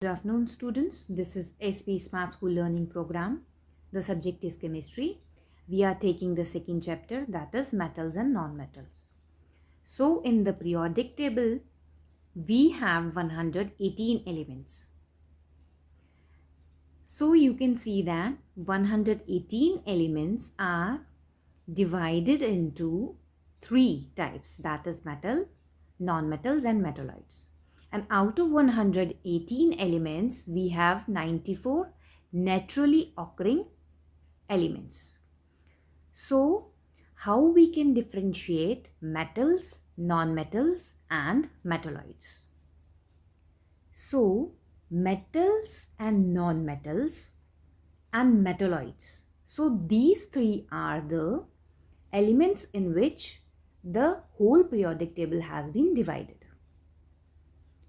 Good afternoon, students. This is SP Smart School Learning Program. The subject is chemistry. We are taking the second chapter, that is metals and non-metals. So in the periodic table, we have 118 elements. So you can see that 118 elements are divided into three types, that is metal, non-metals and metalloids. And out of 118 elements, we have 94 naturally occurring elements. So, how we can differentiate metals, non-metals and metalloids? So, metals and non-metals and metalloids. So, these three are the elements in which the whole periodic table has been divided.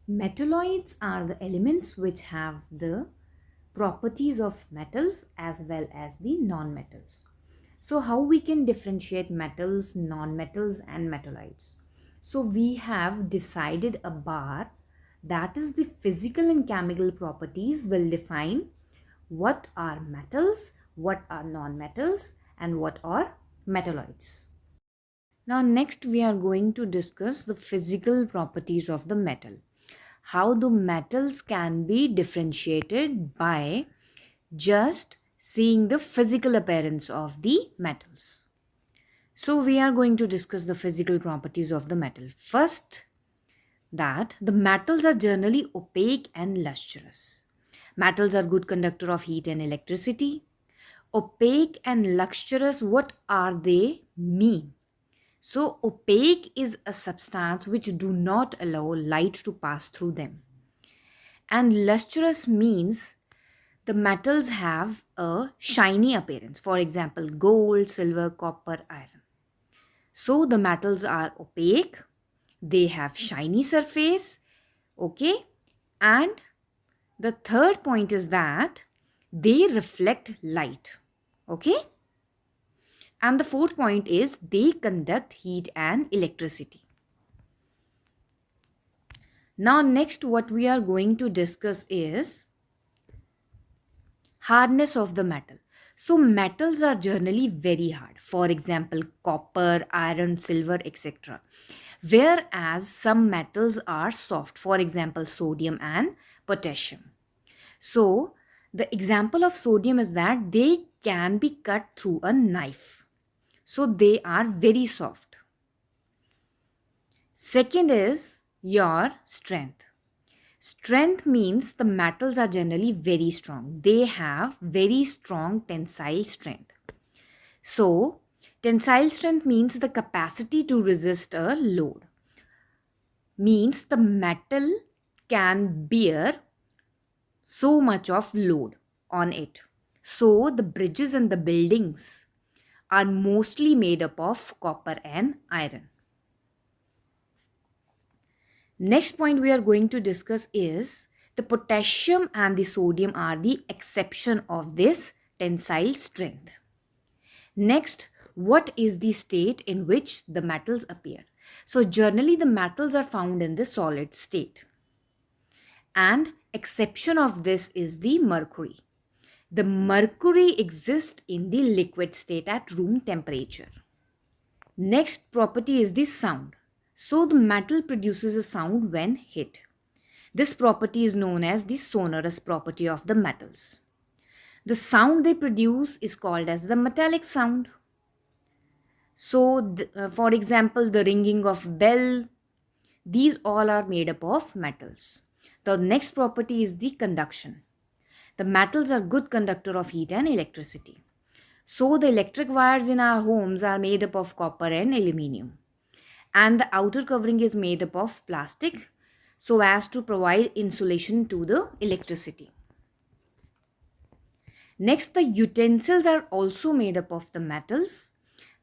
Metalloids are the elements which have the properties of metals as well as the non-metals. So how we can differentiate metals, non-metals and metalloids? So we have decided a bar, that is the physical and chemical properties will define what are metals, what are non-metals and what are metalloids. Now next we are going to discuss the physical properties of the metal. How the metals can be differentiated by just seeing the physical appearance of the metals. So we are going to discuss the physical properties of the metal. First, that the metals are generally opaque and lustrous. Metals are good conductor of heat and electricity. Opaque and lustrous, what are they mean? So opaque is a substance which do not allow light to pass through them. And lustrous means the metals have a shiny appearance. For example, gold, silver, copper, iron. So the metals are opaque. They have shiny surface. Okay. And the third point is that they reflect light. Okay. And the fourth point is they conduct heat and electricity. Now next what we are going to discuss is hardness of the metal. So metals are generally very hard. For example, copper, iron, silver, etc. Whereas some metals are soft. For example, sodium and potassium. So the example of sodium is that they can be cut through a knife. So they are very soft. Second is your strength. Strength means the metals are generally very strong. They have very strong tensile strength. So, tensile strength means the capacity to resist a load. Means the metal can bear so much of load on it. So, the bridges and the buildings are mostly made up of copper and iron. Next point we are going to discuss is the potassium and the sodium are the exception of this tensile strength. Next, what is the state in which the metals appear? So generally the metals are found in the solid state. And exception of this is the mercury. The mercury exists in the liquid state at room temperature. Next property is the sound. So the metal produces a sound when hit. This property is known as the sonorous property of the metals. The sound they produce is called as the metallic sound. So for example, the ringing of bell, these all are made up of metals. The next property is the conduction. The metals are good conductor of heat and electricity. So the electric wires in our homes are made up of copper and aluminium. And the outer covering is made up of plastic so as to provide insulation to the electricity. Next, the utensils are also made up of the metals.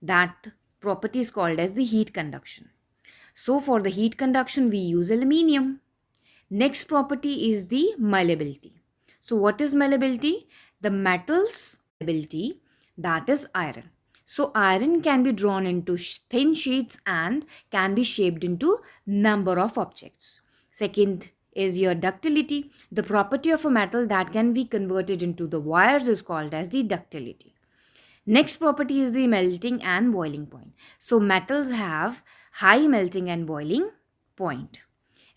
That property is called as the heat conduction. So for the heat conduction we use aluminium. Next property is the malleability. So what is malleability? The metals malleability, that is iron. So iron can be drawn into thin sheets and can be shaped into number of objects. Second is your ductility. The property of a metal that can be converted into the wires is called as the ductility. Next property is the melting and boiling point. So metals have high melting and boiling point.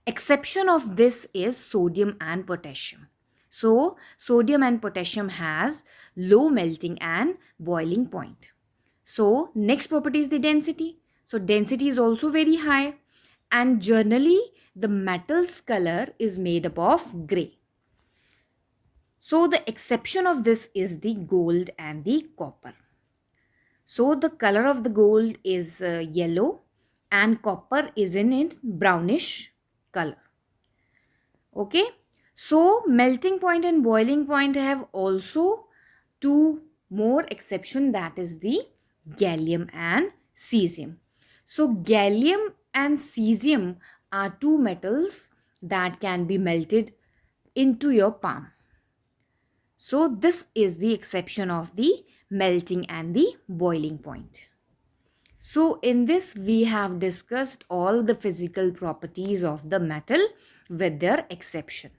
Exception of this is sodium and potassium. So sodium and potassium has low melting and boiling point. So next property is the density. So density is also very high, and generally the metal's color is made up of gray. So the exception of this is the gold and the copper. So the color of the gold is yellow and copper is in brownish color. Okay. So melting point and boiling point have also two more exception, that is the gallium and cesium. So gallium and cesium are two metals that can be melted into your palm. So this is the exception of the melting and the boiling point. So in this we have discussed all the physical properties of the metal with their exception.